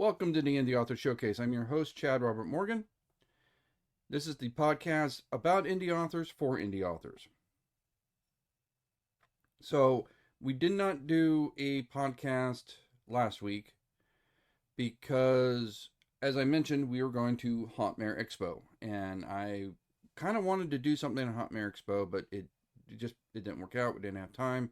Welcome to the Indie Author Showcase. I'm your host, Chad Robert Morgan. This is the podcast about indie authors for indie authors. So, we did not do a podcast last week because, as I mentioned, we were going to Hauntmare Expo. And I kind of wanted to do something at Hauntmare Expo, but it didn't work out. We didn't have time.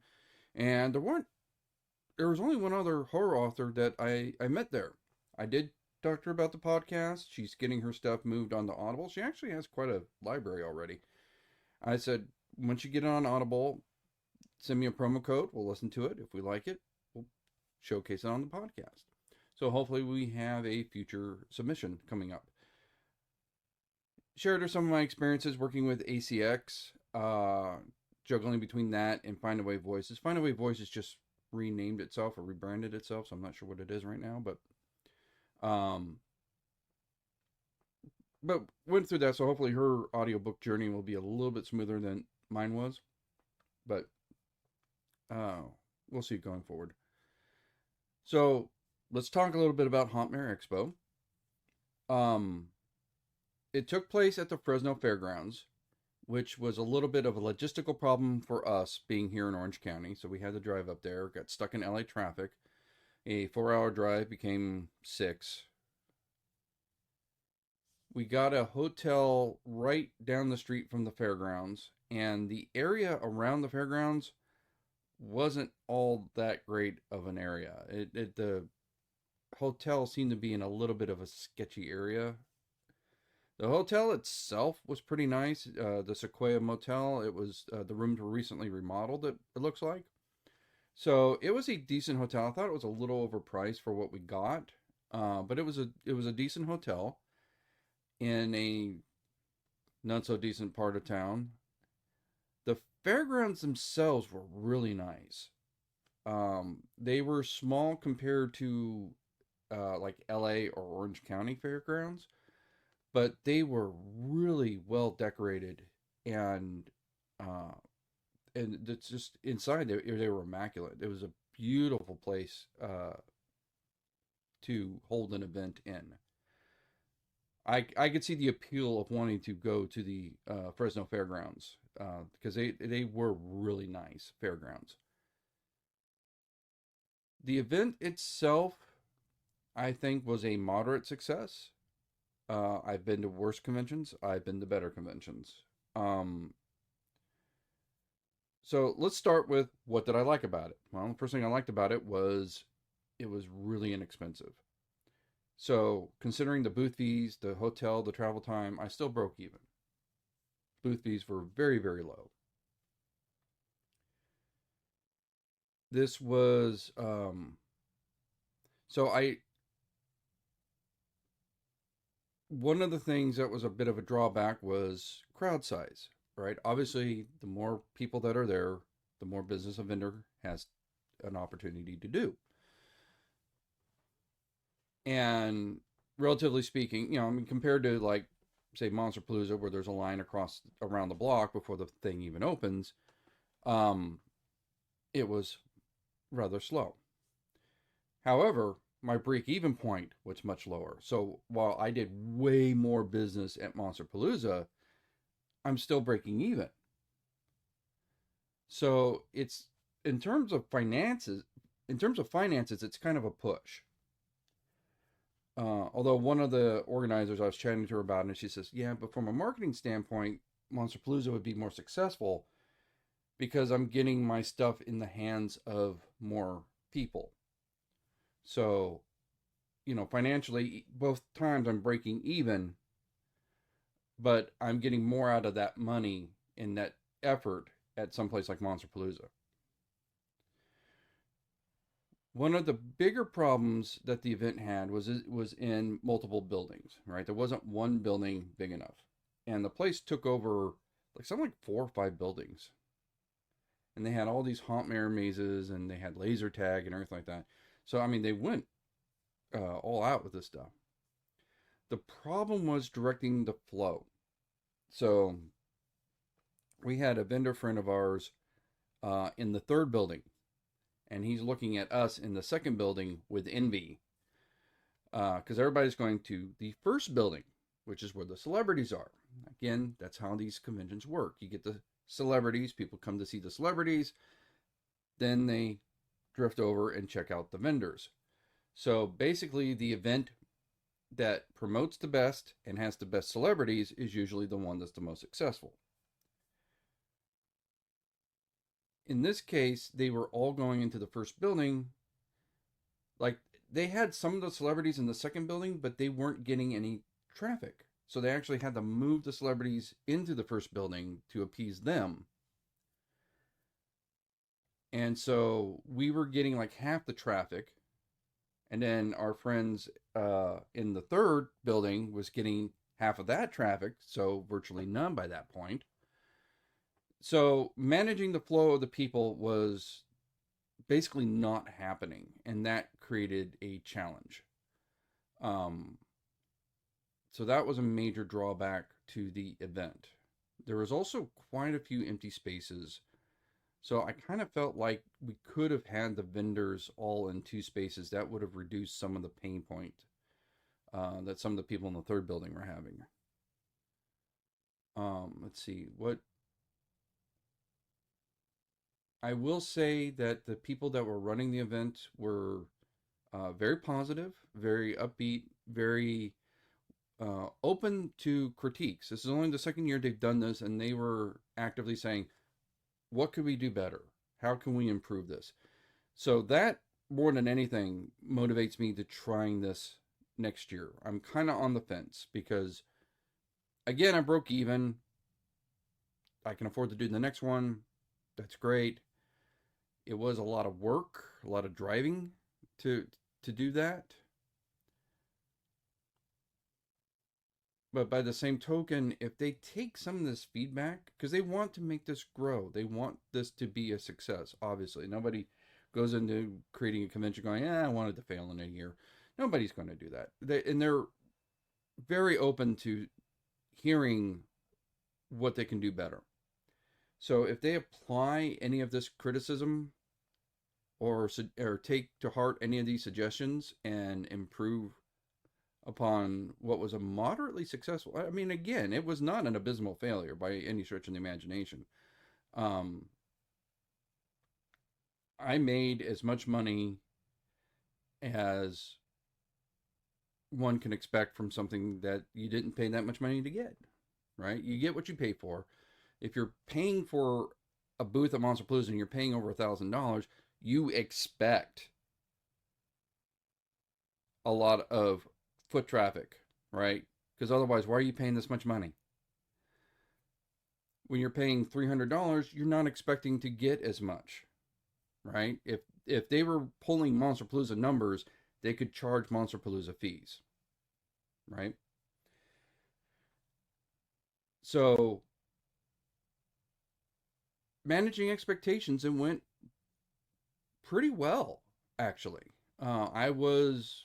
And there was only one other horror author that I met there. I did talk to her about the podcast. She's getting her stuff moved on to Audible. She actually has quite a library already. I said, once you get it on Audible, send me a promo code. We'll listen to it. If we like it, we'll showcase it on the podcast. So hopefully we have a future submission coming up. Shared her some of my experiences working with ACX, juggling between that and Find Away Voices. Find Away Voices just renamed itself or rebranded itself, so I'm not sure what it is right now, but went through that, so hopefully her audiobook journey will be a little bit smoother than mine was, but we'll see going forward. So let's talk a little bit about Hauntmare Expo. It took place at the Fresno Fairgrounds, which was a little bit of a logistical problem for us being here in Orange County. So we had to drive up there, got stuck in LA traffic. A 4-hour drive became 6. We got a hotel right down the street from the fairgrounds, and the area around the fairgrounds wasn't all that great of an area. The hotel seemed to be in a little bit of a sketchy area. The hotel itself was pretty nice. The Sequoia Motel, it was the rooms were recently remodeled, it looks like. So it was a decent hotel. I thought it was a little overpriced for what we got, but it was a decent hotel in a not so decent part of town. The fairgrounds themselves were really nice. They were small compared to like LA or Orange County fairgrounds, but they were really well decorated, and it's just inside they were immaculate. It was a beautiful place to hold an event in. I could see the appeal of wanting to go to the Fresno Fairgrounds because they were really nice fairgrounds. The event itself, I think, was a moderate success. I've been to worse conventions. I've been to better conventions. So let's start with, what did I like about it? Well, the first thing I liked about it was really inexpensive. So considering the booth fees, the hotel, the travel time, I still broke even. Booth fees were very, very low. This was, one of the things that was a bit of a drawback was crowd size, right? Obviously, the more people that are there, the more business a vendor has an opportunity to do. And relatively speaking, I mean, compared to, like, say, Monsterpalooza, where there's a line around the block before the thing even opens, it was rather slow. However, my break-even point was much lower. So while I did way more business at Monsterpalooza, I'm still breaking even. So it's, in terms of finances, it's kind of a push. Although one of the organizers, I was chatting to her about it, and she says, yeah, but from a marketing standpoint, Monsterpalooza would be more successful because I'm getting my stuff in the hands of more people. So, financially, both times I'm breaking even, but I'm getting more out of that money in that effort at some place like Monsterpalooza. One of the bigger problems that the event had was in multiple buildings, right? There wasn't one building big enough. And the place took over something like 4 or 5 buildings. And they had all these Hauntmare mazes, and they had laser tag and everything like that. So, I mean, they went all out with this stuff. The problem was directing the flow. So we had a vendor friend of ours in the 3rd building, and he's looking at us in the 2nd building with envy. because everybody's going to the first building, which is where the celebrities are. Again, that's how these conventions work. You get the celebrities, people come to see the celebrities, then they drift over and check out the vendors. So basically, the event that promotes the best and has the best celebrities is usually the one that's the most successful. In this case, they were all going into the first building. Like, they had some of the celebrities in the second building, but they weren't getting any traffic. So they actually had to move the celebrities into the first building to appease them. And so we were getting like half the traffic. And then our friends in the third building was getting half of that traffic, so virtually none by that point. So managing the flow of the people was basically not happening, and that created a challenge. Um, so that was a major drawback to the event. There was also quite a few empty spaces. So I kind of felt like we could have had the vendors all in two spaces. That would have reduced some of the pain point that some of the people in the third building were having. Let's see. What I will say that the people that were running the event were very positive, very upbeat, very open to critiques. This is only the second year they've done this, and they were actively saying, what could we do better? How can we improve this? So that more than anything motivates me to trying this next year. I'm kind of on the fence because again, I broke even. I can afford to do the next one. That's great. It was a lot of work, a lot of driving to do that. But by the same token, if they take some of this feedback, because they want to make this grow, they want this to be a success, obviously. Nobody goes into creating a convention going, I wanted to fail in a year. Nobody's going to do that. And they're very open to hearing what they can do better. So if they apply any of this criticism or take to heart any of these suggestions and improve upon what was a moderately successful. I mean, again, it was not an abysmal failure by any stretch of the imagination. Um, I made as much money as one can expect from something that you didn't pay that much money to get, right? You get what you pay for. If you're paying for a booth at Monsterpalooza and you're paying over $1,000, you expect a lot of foot traffic, right? Because otherwise, why are you paying this much money? When you're paying $300, you're not expecting to get as much, right? If they were pulling Monsterpalooza numbers, they could charge Monsterpalooza fees, right? So managing expectations, it went pretty well, actually. I was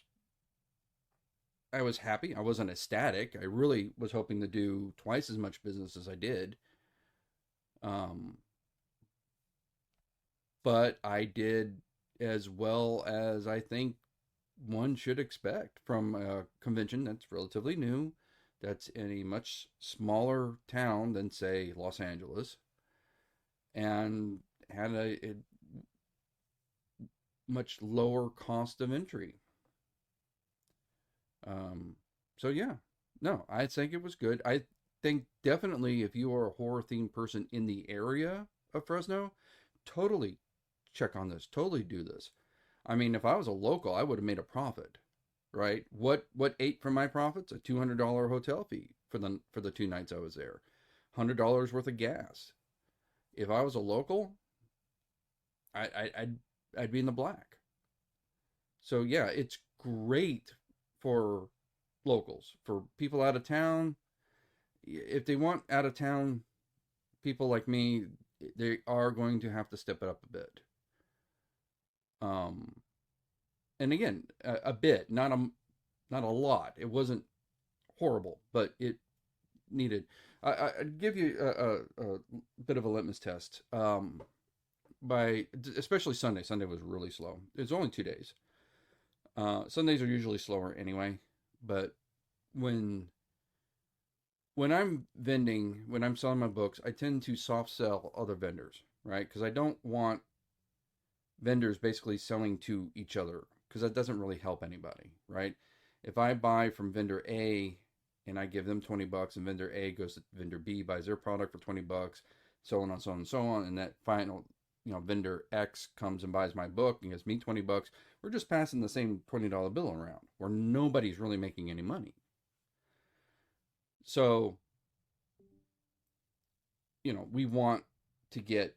happy. I wasn't ecstatic. I really was hoping to do twice as much business as I did. Um, but I did as well as I think one should expect from a convention that's relatively new, that's in a much smaller town than, say, Los Angeles, and had a much lower cost of entry. Um, so yeah, no, I think it was good. I think definitely if you are a horror themed person in the area of Fresno, totally check on this. Totally do this. I mean, if I was a local, I would have made a profit, right? What ate from my profits? A $200 hotel fee for the 2 nights I was there, $100 worth of gas. If I was a local, I'd be in the black. So yeah, it's great for locals, for people out of town. If they want out of town people like me, they are going to have to step it up a bit. Um, and again, a bit, not a lot. It wasn't horrible, but it needed. I'd give you a bit of a litmus test. By especially Sunday. Sunday was really slow. It was only 2 days. Sundays are usually slower anyway, but when when I'm selling my books, I tend to soft sell other vendors, right? Because I don't want vendors basically selling to each other because that doesn't really help anybody, right? If I buy from vendor A and I give them $20 and vendor A goes to vendor B, buys their product for $20, so on and so on and so on, and that final, vendor X comes and buys my book and gives me $20, we're just passing the same $20 bill around where nobody's really making any money. So, we want to get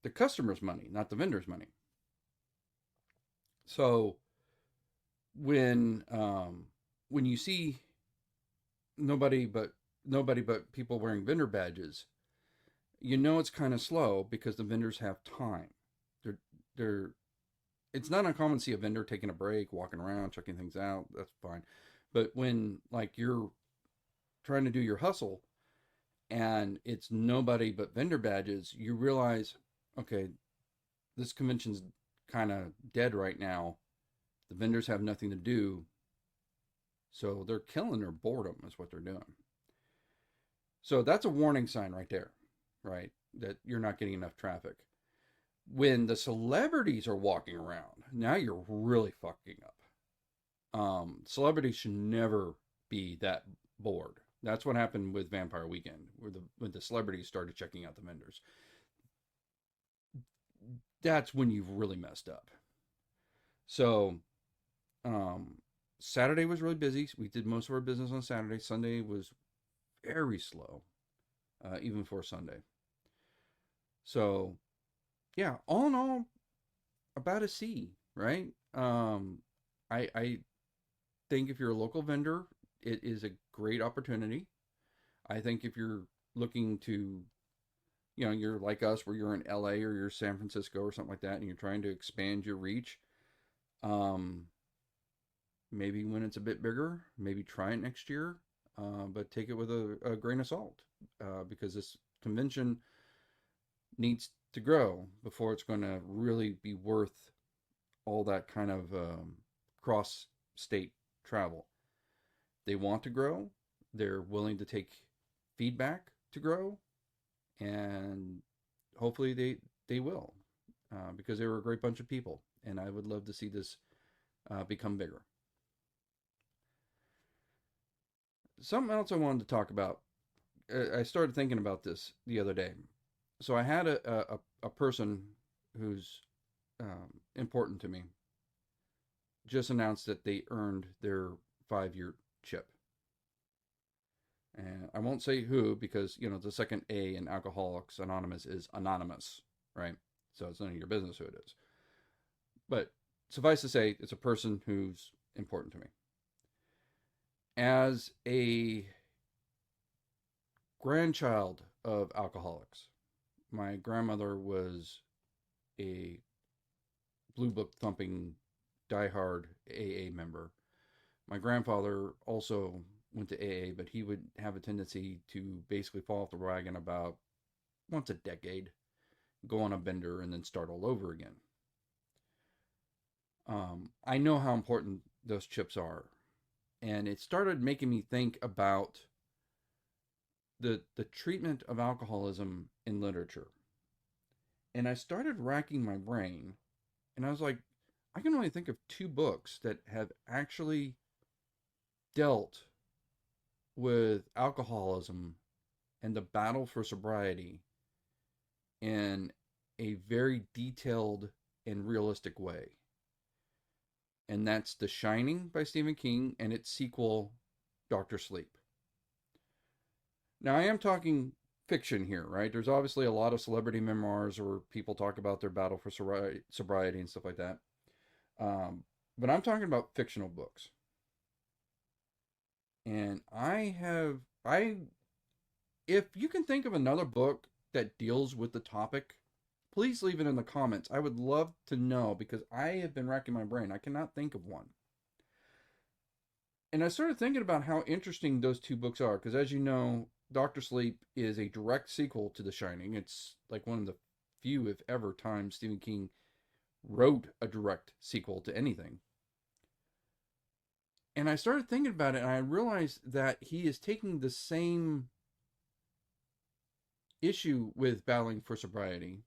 the customer's money, not the vendor's money. So when you see nobody but people wearing vendor badges, it's kind of slow because the vendors have time. They're it's not uncommon to see a vendor taking a break, walking around, checking things out. That's fine. But when like you're trying to do your hustle and it's nobody but vendor badges, you realize, okay, this convention's kind of dead right now. The vendors have nothing to do. So they're killing their boredom, is what they're doing. So that's a warning sign right there, right? That you're not getting enough traffic. When the celebrities are walking around, now you're really fucking up. Celebrities should never be that bored. That's what happened with Vampire Weekend, where when the celebrities started checking out the vendors. That's when you've really messed up. So, Saturday was really busy. We did most of our business on Saturday. Sunday was very slow, even for Sunday. So, yeah, all in all, about a C, right? I think if you're a local vendor, it is a great opportunity. I think if you're looking to, you're like us, where you're in LA or you're San Francisco or something like that, and you're trying to expand your reach, um, maybe when it's a bit bigger, maybe try it next year, but take it with a grain of salt, because this convention needs to grow before it's going to really be worth all that kind of cross state travel. They want to grow, they're willing to take feedback to grow, and hopefully they will, because they were a great bunch of people, and I would love to see this become bigger. Something else I wanted to talk about. I started thinking about this the other day. So I had a person who's important to me just announced that they earned their 5-year chip. And I won't say who because, the second A in Alcoholics Anonymous is anonymous, right? So it's none of your business who it is. But suffice to say, it's a person who's important to me. As a grandchild of alcoholics, my grandmother was a blue book thumping diehard AA member. My grandfather also went to AA, but he would have a tendency to basically fall off the wagon about once a decade, go on a bender, and then start all over again. I know how important those chips are, and it started making me think about the treatment of alcoholism in literature. And I started racking my brain, and I was like, I can only think of 2 books that have actually dealt with alcoholism and the battle for sobriety in a very detailed and realistic way. And that's The Shining by Stephen King and its sequel, Dr. Sleep. Now, I am talking fiction here, right? There's obviously a lot of celebrity memoirs where people talk about their battle for sobriety and stuff like that. But I'm talking about fictional books. And if you can think of another book that deals with the topic, please leave it in the comments. I would love to know because I have been racking my brain. I cannot think of one. And I started thinking about how interesting those 2 books are because, as you know, Dr. Sleep is a direct sequel to The Shining. It's like one of the few, if ever, times Stephen King wrote a direct sequel to anything. And I started thinking about it, and I realized that he is taking the same issue with battling for sobriety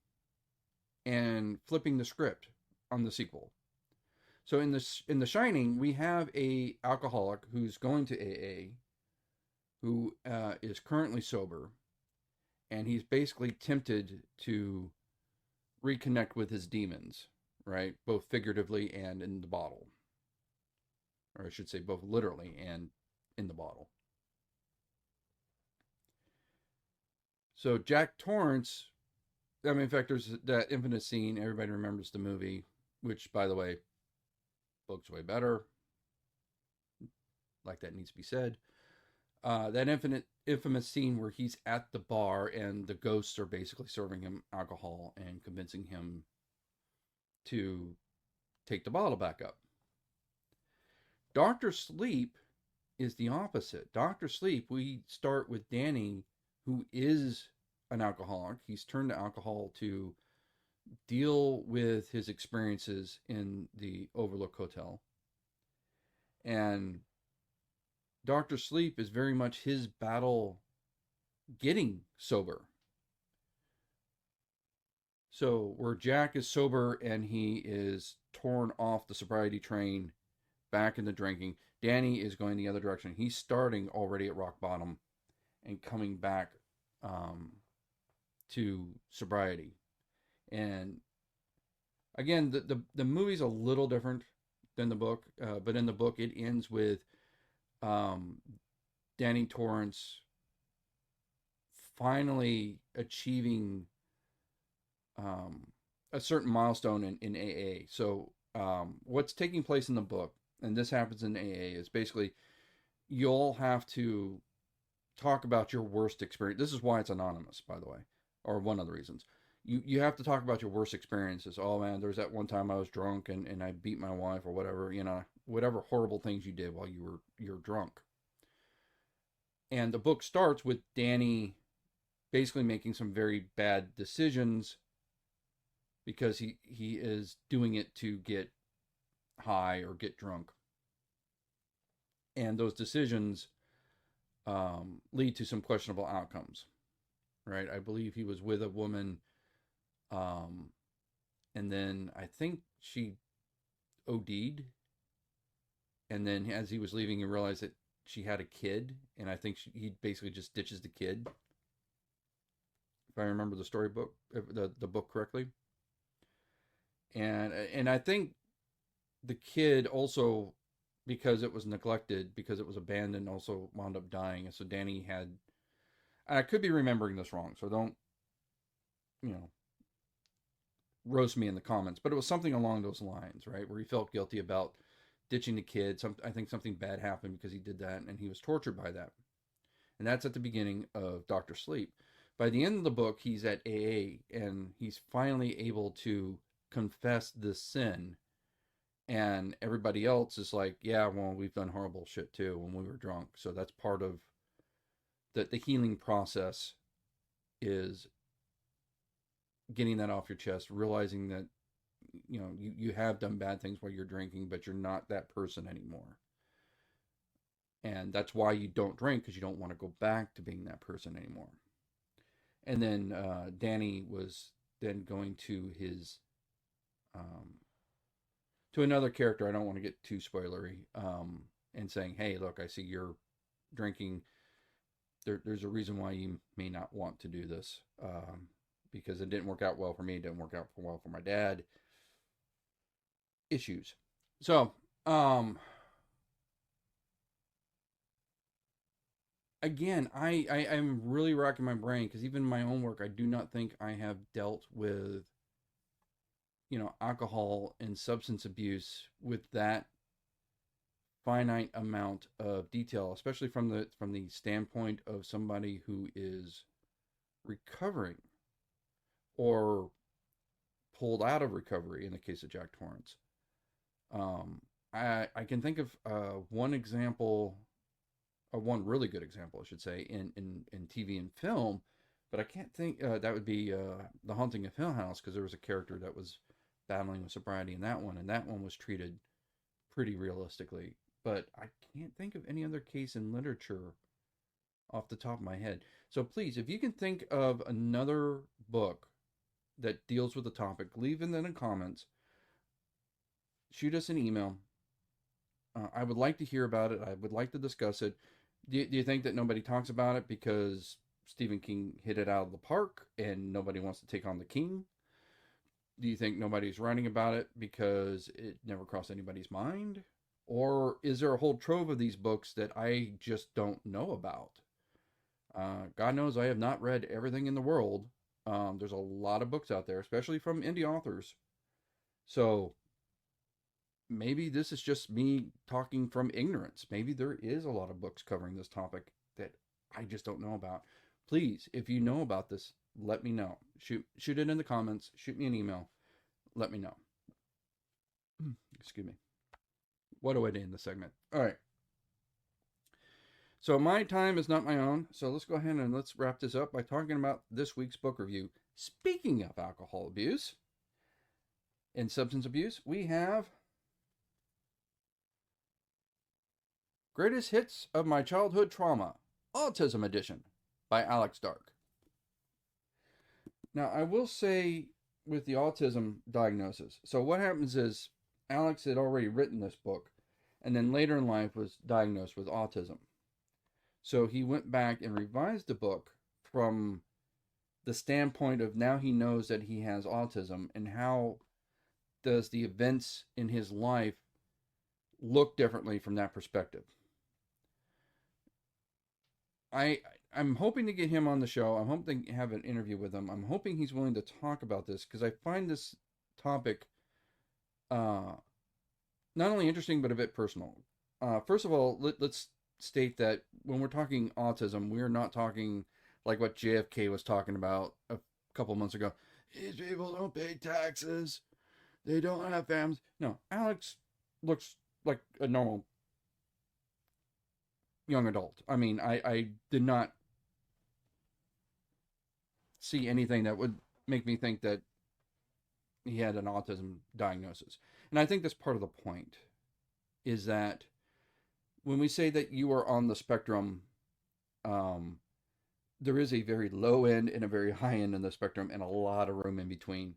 and flipping the script on the sequel. So in the Shining, we have a alcoholic who's going to AA, who is currently sober, and he's basically tempted to reconnect with his demons, right? Both figuratively and in the bottle, or I should say, both literally and in the bottle. So Jack Torrance, I mean, in fact, there's that infamous scene. Everybody remembers the movie, which, by the way, book's way better. Like that needs to be said. That infamous scene where he's at the bar and the ghosts are basically serving him alcohol and convincing him to take the bottle back up. Dr. Sleep is the opposite. Dr. Sleep, we start with Danny, who is an alcoholic. He's turned to alcohol to deal with his experiences in the Overlook Hotel. And Dr. Sleep is very much his battle getting sober. So, where Jack is sober and he is torn off the sobriety train back into drinking, Danny is going the other direction. He's starting already at rock bottom and coming back to sobriety. And again, the movie's a little different than the book, but in the book, it ends with Danny Torrance finally achieving a certain milestone in AA. So, what's taking place in the book, and this happens in AA, is basically you'll have to talk about your worst experience. This is why it's anonymous, by the way, or one of the reasons. You have to talk about your worst experiences. Oh man, there's that one time I was drunk and I beat my wife or whatever, whatever horrible things you did while you're drunk. And the book starts with Danny basically making some very bad decisions because he is doing it to get high or get drunk. And those decisions lead to some questionable outcomes, right? I believe he was with a woman, and then I think she OD'd, and then as he was leaving, he realized that she had a kid, and I think he basically just ditches the kid, if I remember the storybook, the book correctly. And I think the kid also, because it was neglected, because it was abandoned, also wound up dying. And so Danny had, I could be remembering this wrong, so don't, you know, roast me in the comments, but it was something along those lines, right? Where he felt guilty about ditching the kid. I think something bad happened because he did that, and he was tortured by that. And that's at the beginning of Dr. Sleep. By the end of the book, he's at AA, and he's finally able to confess this sin. And everybody else is like, yeah, well, we've done horrible shit too when we were drunk. So that's part of the healing process, is getting that off your chest, realizing that you have done bad things while you're drinking, but you're not that person anymore. And that's why you don't drink, because you don't want to go back to being that person anymore. And then Danny was then going to his to another character. I don't want to get too spoilery, and saying, hey, look, I see you're drinking. There's a reason why you may not want to do this, because it didn't work out well for me. It didn't work out well for my dad. Issues. So, again, I'm really racking my brain, because even in my own work, I do not think I have dealt with, alcohol and substance abuse with that finite amount of detail, especially from the standpoint of somebody who is recovering or pulled out of recovery in the case of Jack Torrance. I can think of one example, or one really good example, I should say, in TV and film, but I can't think. That would be The Haunting of Hill House, because there was a character that was battling with sobriety in that one, and that one was treated pretty realistically. but I can't think of any other case in literature off the top of my head. So please, if you can think of another book that deals with the topic, leave it in the comments. Shoot us an email. I would like to hear about it. I would like to discuss it. Do you think that nobody talks about it because Stephen King hit it out of the park and nobody wants to take on the king? Do you think nobody's writing about it because it never crossed anybody's mind? Or is there a whole trove of these books that I just don't know about? God knows I have not read everything in the world. There's a lot of books out there, especially from indie authors. So maybe this is just me talking from ignorance. Maybe there is a lot of books covering this topic that I just don't know about. Please, if you know about this, let me know. Shoot it in the comments. Shoot me an email. Let me know. Excuse me. What do I do in the segment? All right. So my time is not my own. So let's go ahead and let's wrap this up by talking about this week's book review. Speaking of alcohol abuse and substance abuse, we have Greatest Hits of My Childhood Trauma, Autism Edition by Alex Dark. Now, I will say with the autism diagnosis, so what happens is Alex had already written this book and then later in life was diagnosed with autism. So he went back and revised the book from the standpoint of now he knows that he has autism and how does the events in his life look differently from that perspective. I'm hoping to get him on the show. I'm hoping to have an interview with him. I'm hoping he's willing to talk about this because I find this topic not only interesting but a bit personal. First of all, let's state that when we're talking autism, we're not talking like what JFK was talking about a couple months ago. These people don't pay taxes. They don't have families. No, Alex looks like a normal young adult. I mean, I did not see anything that would make me think that he had an autism diagnosis. And I think that's part of the point is that when we say that you are on the spectrum, there is a very low end and a very high end in the spectrum and a lot of room in between.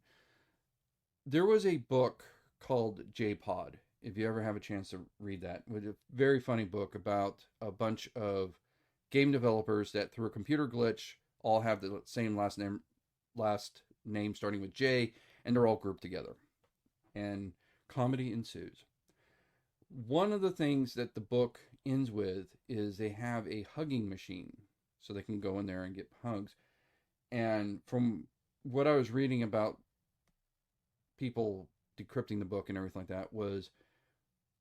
There was a book called J-Pod, if you ever have a chance to read that. It was a very funny book about a bunch of game developers that through a computer glitch all have the same last name starting with J, and they're all grouped together. And comedy ensues. One of the things that the book ends with is they have a hugging machine so they can go in there and get hugs. And from what I was reading about people decrypting the book and everything like that was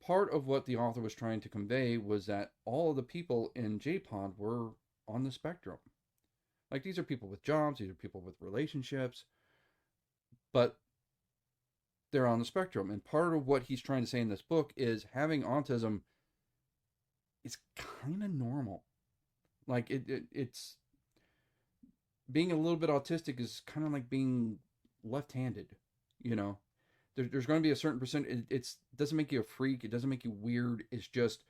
part of what the author was trying to convey was that all of the people in J-Pod were on the spectrum. Like these are people with jobs, these are people with relationships, but they're on the spectrum. And part of what he's trying to say in this book is having autism is kind of normal. Like it's being a little bit autistic is kind of like being left-handed, you know. There's going to be a certain percent. It doesn't make you a freak. It doesn't make you weird. It's just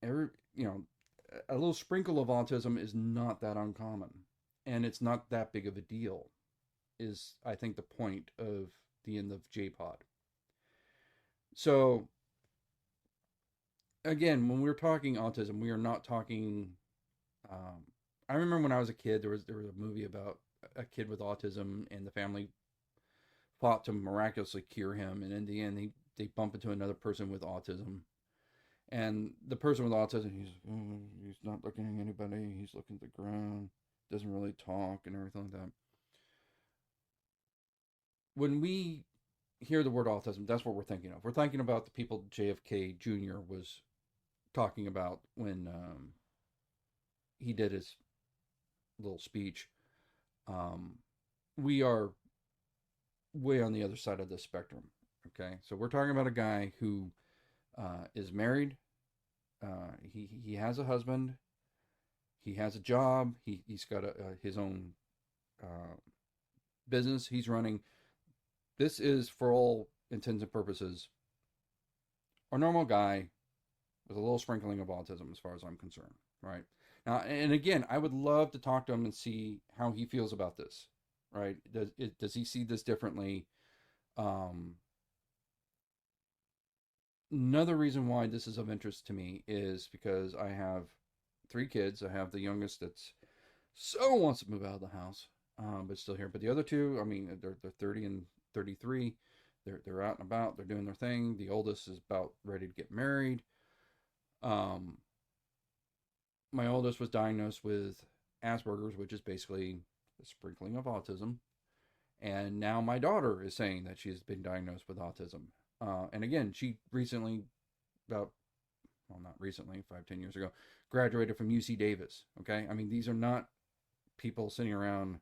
a little sprinkle of autism is not that uncommon, and it's not that big of a deal. Is I think the point of the end of J-Pod. So again, when we're talking autism, we are not talking. I remember when I was a kid, there was a movie about a kid with autism, and the family fought to miraculously cure him, and in the end, they bump into another person with autism, and the person with autism, he's not looking at anybody, he's looking at the ground, doesn't really talk, and everything like that. When we hear the word autism, that's what we're thinking of. We're thinking about the people JFK Jr. was talking about when he did his little speech. We are way on the other side of the spectrum. Okay, so we're talking about a guy who is married. He has a husband. He has a job. He's got his own business he's running. This is, for all intents and purposes, a normal guy with a little sprinkling of autism, as far as I'm concerned. Right now, and again, I would love to talk to him and see how he feels about this. Right? Does he see this differently? Um, Another reason why this is of interest to me is because I have three kids. I have the youngest that's so wants to move out of the house, but still here. But the other two, I mean, they're 30 and 33. They're out and about. They're doing their thing. The oldest is about ready to get married. Um, my oldest was diagnosed with Asperger's, which is basically a sprinkling of autism. And now my daughter is saying that she's been diagnosed with autism. And again, she recently, about, well, not recently, 5, 10 years ago, graduated from UC Davis. Okay. I mean, these are not people sitting around,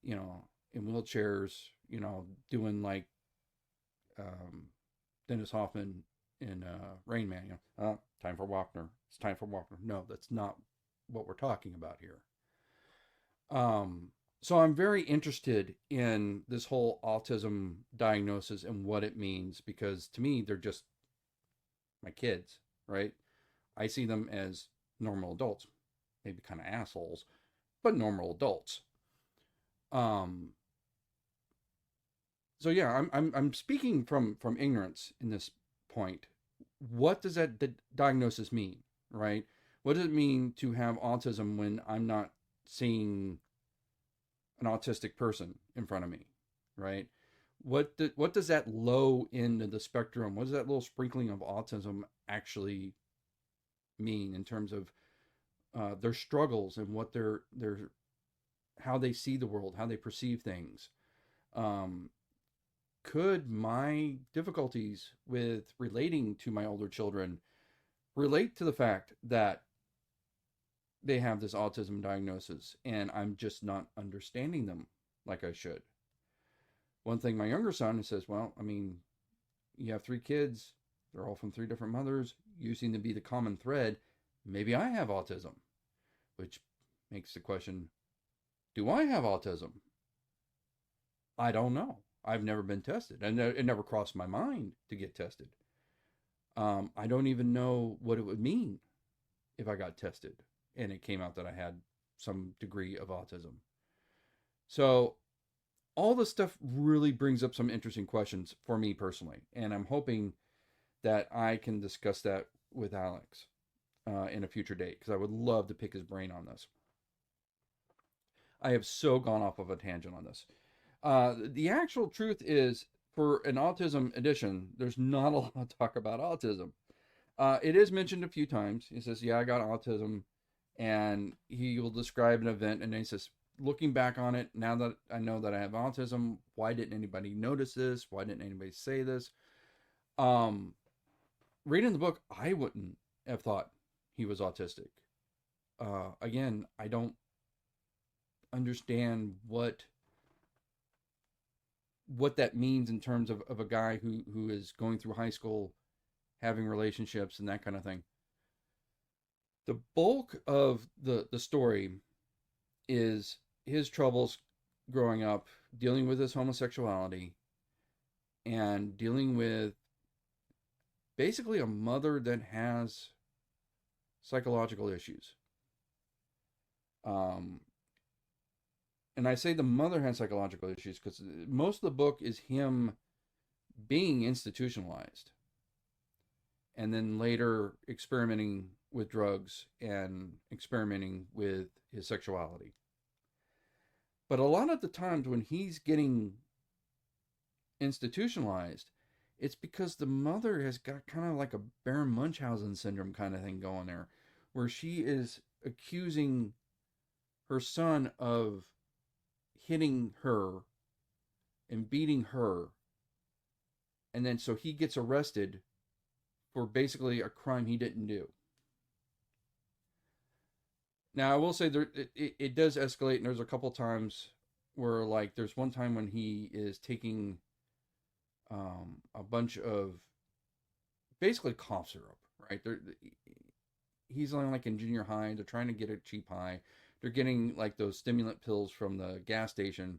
you know, in wheelchairs, you know, doing like um, Dennis Hoffman in Rain Man, you know, time for Wapner. It's time for Wapner. No, that's not what we're talking about here. Um, so I'm very interested in this whole autism diagnosis and what it means because to me, they're just my kids, right? I see them as normal adults, maybe kind of assholes, but normal adults. Um, so yeah, I'm speaking from ignorance in this point. What does that diagnosis mean, right? What does it mean to have autism when I'm not seeing an autistic person in front of me, right? What does that low end of the spectrum? What does that little sprinkling of autism actually mean in terms of their struggles and what their how they see the world, how they perceive things? Um, could my difficulties with relating to my older children relate to the fact that they have this autism diagnosis and I'm just not understanding them like I should? One thing my younger son says, well, I mean, you have three kids, they're all from three different mothers. You seem to be the common thread. Maybe I have autism, which makes the question, do I have autism? I don't know. I've never been tested, and it never crossed my mind to get tested. I don't even know what it would mean if I got tested and it came out that I had some degree of autism. So all this stuff really brings up some interesting questions for me personally, and I'm hoping that I can discuss that with Alex in a future date because I would love to pick his brain on this. I have so gone off of a tangent on this. The actual truth is, for an autism edition, there's not a lot of talk about autism. It is mentioned a few times. He says, "Yeah, I got autism," and he will describe an event, and then he says, "Looking back on it, now that I know that I have autism, why didn't anybody notice this? Why didn't anybody say this?" Um, Reading the book, I wouldn't have thought he was autistic. Again, I don't understand what that means in terms of a guy who is going through high school, having relationships and that kind of thing. The bulk of the story is his troubles growing up, dealing with his homosexuality, and dealing with basically a mother that has psychological issues. Um, and I say the mother has psychological issues because most of the book is him being institutionalized and then later experimenting with drugs and experimenting with his sexuality. But a lot of the times when he's getting institutionalized, it's because the mother has got kind of like a Baron Munchausen syndrome kind of thing going there, where she is accusing her son of hitting her and beating her. And then so he gets arrested for basically a crime he didn't do. Now I will say it does escalate, and there's a couple times where like there's one time when he is taking a bunch of basically cough syrup, right? He's only like in junior high. They're trying to get a cheap high. They're getting like those stimulant pills from the gas station,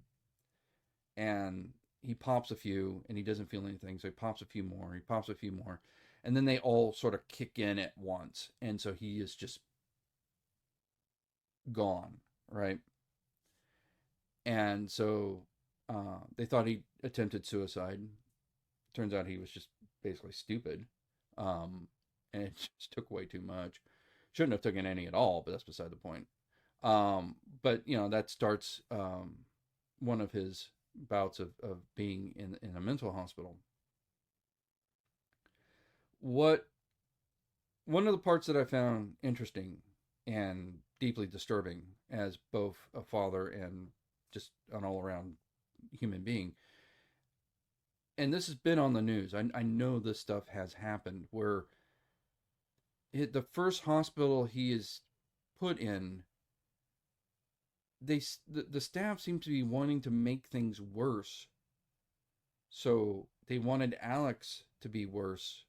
and he pops a few, and he doesn't feel anything. So he pops a few more. He pops a few more, and then they all sort of kick in at once, and so he is just gone, right? And so they thought he attempted suicide. Turns out he was just basically stupid, um, and it just took way too much. Shouldn't have taken any at all, but that's beside the point. But that starts one of his bouts of being in a mental hospital. What One of the parts that I found interesting and deeply disturbing as both a father and just an all around human being, and this has been on the news. I know this stuff has happened where the first hospital he is put in, the staff seem to be wanting to make things worse. So they wanted Alex to be worse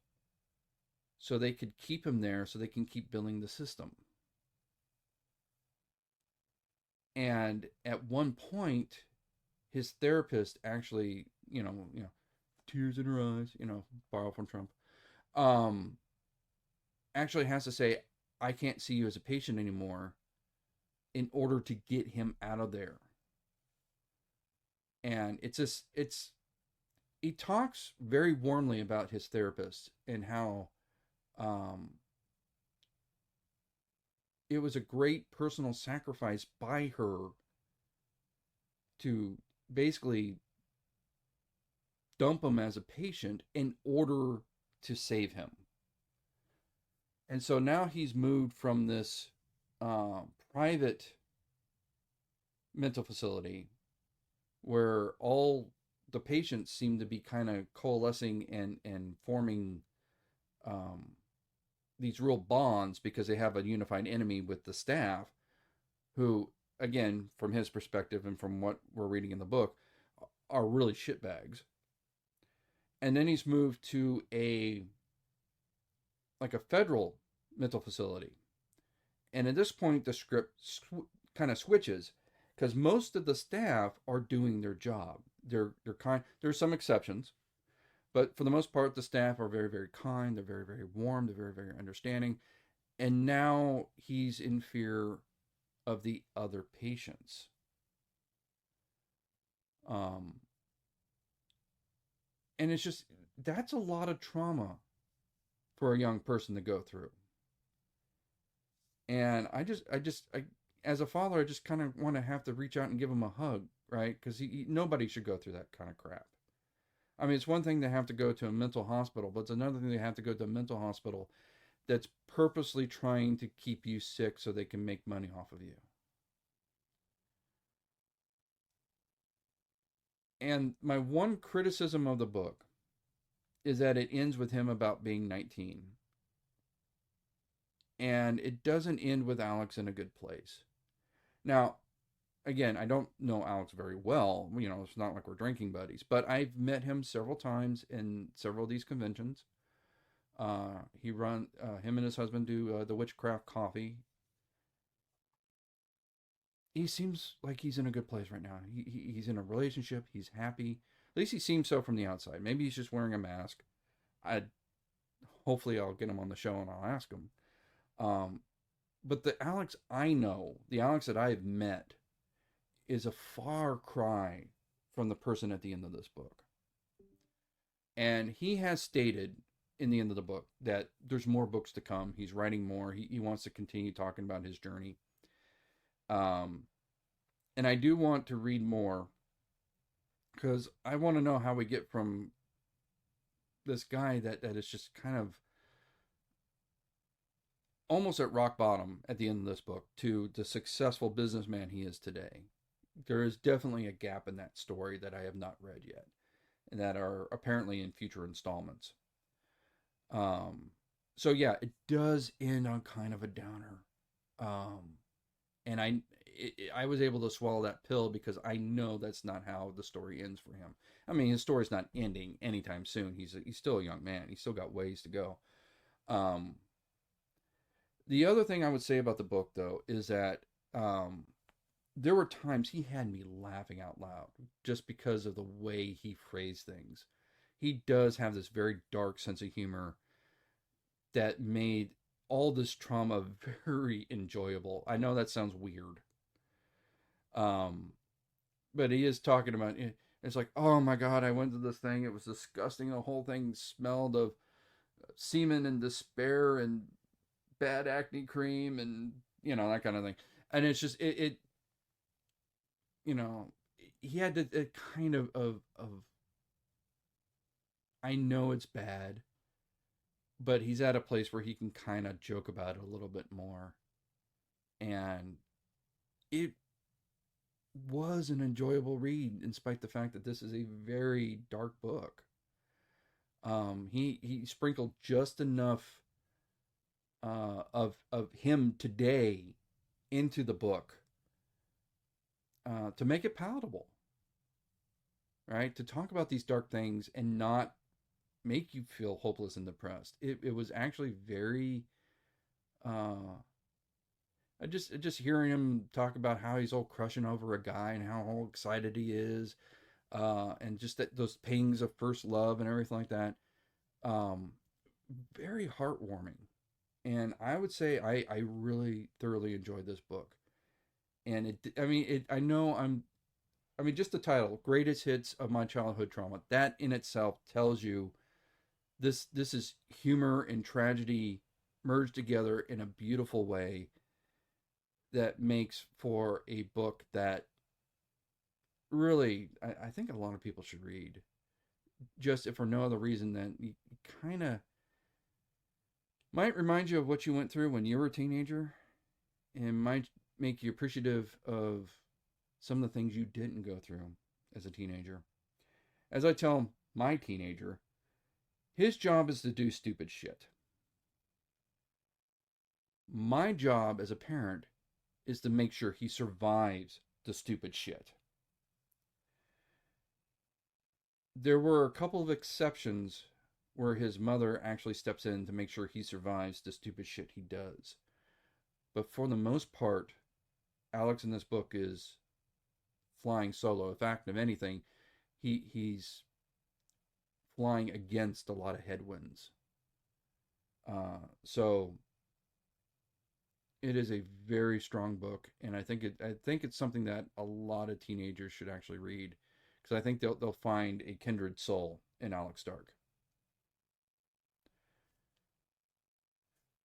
so they could keep him there so they can keep billing the system. And at one point, his therapist actually, tears in her eyes, borrow from Trump, um, actually has to say, I can't see you as a patient anymore in order to get him out of there. And he talks very warmly about his therapist and how um, it was a great personal sacrifice by her to basically dump him as a patient in order to save him. And so now he's moved from this private mental facility where all the patients seem to be kind of coalescing and forming um, these real bonds because they have a unified enemy with the staff, who, again, from his perspective and from what we're reading in the book, are really shitbags. And then he's moved to a federal mental facility. And at this point, the script kind of switches because most of the staff are doing their job. They're kind. There's some exceptions, but for the most part, the staff are very, very kind. They're very, very warm. They're very, very understanding. And now he's in fear of the other patients. Um, and it's just, that's a lot of trauma for a young person to go through. And as a father, I just kind of want to have to reach out and give him a hug, right? Because nobody should go through that kind of crap. I mean, it's one thing to have to go to a mental hospital, but it's another thing to have to go to a mental hospital that's purposely trying to keep you sick so they can make money off of you. And my one criticism of the book is that it ends with him about being 19. And it doesn't end with Alex in a good place. Now, again, I don't know Alex very well. It's not like we're drinking buddies, but I've met him several times in several of these conventions. Him and his husband do the Witchcraft Coffee. He seems like he's in a good place right now. He's in a relationship. He's happy. At least he seems so from the outside. Maybe he's just wearing a mask. I Hopefully I'll get him on the show and I'll ask him. Um, but the Alex I know, the Alex that I've met, is a far cry from the person at the end of this book. And he has stated in the end of the book that there's more books to come. He's writing more. He wants to continue talking about his journey. Um, and I do want to read more because I want to know how we get from this guy that is just kind of almost at rock bottom at the end of this book to the successful businessman he is today. There is definitely a gap in that story that I have not read yet and that are apparently in future installments. Um, so yeah, it does end on kind of a downer. Um, and I was able to swallow that pill because I know that's not how the story ends for him. I mean, his story's not ending anytime soon. He's still a young man. He's still got ways to go. Um, the other thing I would say about the book, though, is that um, there were times he had me laughing out loud just because of the way he phrased things. He does have this very dark sense of humor that made all this trauma very enjoyable. I know that sounds weird. Um, but he is talking about it. It's like, oh my God, I went to this thing. It was disgusting. The whole thing smelled of semen and despair and bad acne cream and, that kind of thing. And it's just, you know, he had to kind of, I know it's bad, but he's at a place where he can kind of joke about it a little bit more. And it was an enjoyable read, in spite of the fact that this is a very dark book. He sprinkled just enough of him today into the book to make it palatable, right? To talk about these dark things and not make you feel hopeless and depressed. It was actually very. I just hearing him talk about how he's all crushing over a guy and how all excited he is, and just that those pangs of first love and everything like that. Um, Very heartwarming, and I would say I really thoroughly enjoyed this book. And I know just the title, "Greatest Hits of My Childhood Trauma," that in itself tells you this is humor and tragedy merged together in a beautiful way that makes for a book that really I think a lot of people should read. Just if for no other reason than you kind of might remind you of what you went through when you were a teenager, and might make you appreciative of some of the things you didn't go through as a teenager. As I tell my teenager, his job is to do stupid shit. My job as a parent is to make sure he survives the stupid shit. There were a couple of exceptions where his mother actually steps in to make sure he survives the stupid shit he does. But for the most part, Alex in this book is flying solo. In fact, if anything, he's flying against a lot of headwinds. So it is a very strong book, and I think it's something that a lot of teenagers should actually read, because I think they'll find a kindred soul in Alex Stark.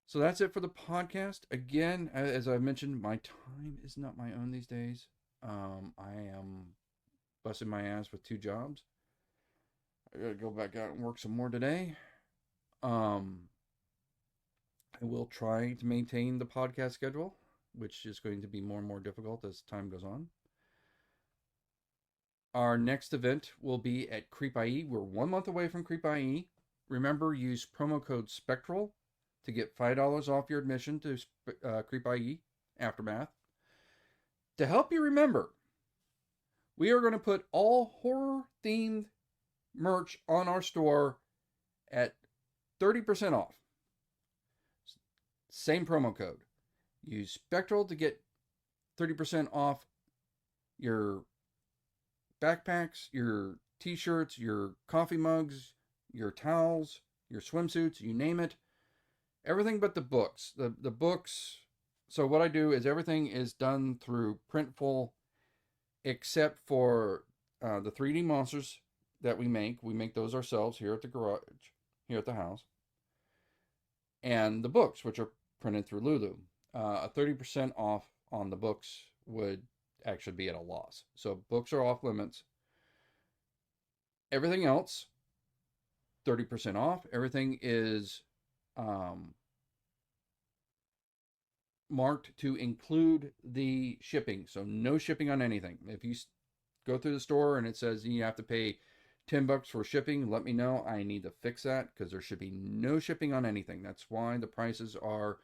So that's it for the podcast. Again, as I mentioned, my time is not my own these days. I am busting my ass with 2 jobs. I gotta go back out and work some more today. Um, I will try to maintain the podcast schedule, which is going to be more and more difficult as time goes on. Our next event will be at Creep IE. We're 1 month away from Creep IE. Remember, use promo code SPECTRAL to get $5 off your admission to Creep IE Aftermath. To help you remember, we are going to put all horror-themed merch on our store at 30% off. Same promo code. Use Spectral to get 30% off your backpacks, your t-shirts, your coffee mugs, your towels, your swimsuits, you name it. Everything but the books. The books. So what I do is everything is done through Printful, except for the 3D monsters that we make. We make those ourselves here at the garage, here at the house. And the books, which are printed through Lulu. A 30% off on the books would actually be at a loss. So books are off limits. Everything else, 30% off. Everything is marked to include the shipping. So no shipping on anything. If you go through the store and it says you have to pay $10 for shipping, let me know. I need to fix that, because there should be no shipping on anything. That's why the prices are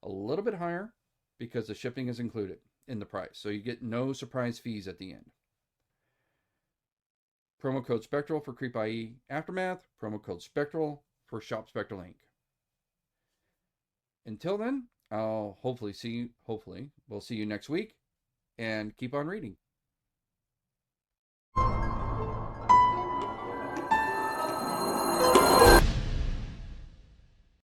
a little bit higher, because the shipping is included in the price. So you get no surprise fees at the end. Promo code Spectral for Creep IE Aftermath. Promo code Spectral for Shop Spectral Inc. Until then, I'll hopefully we'll see you next week, and keep on reading.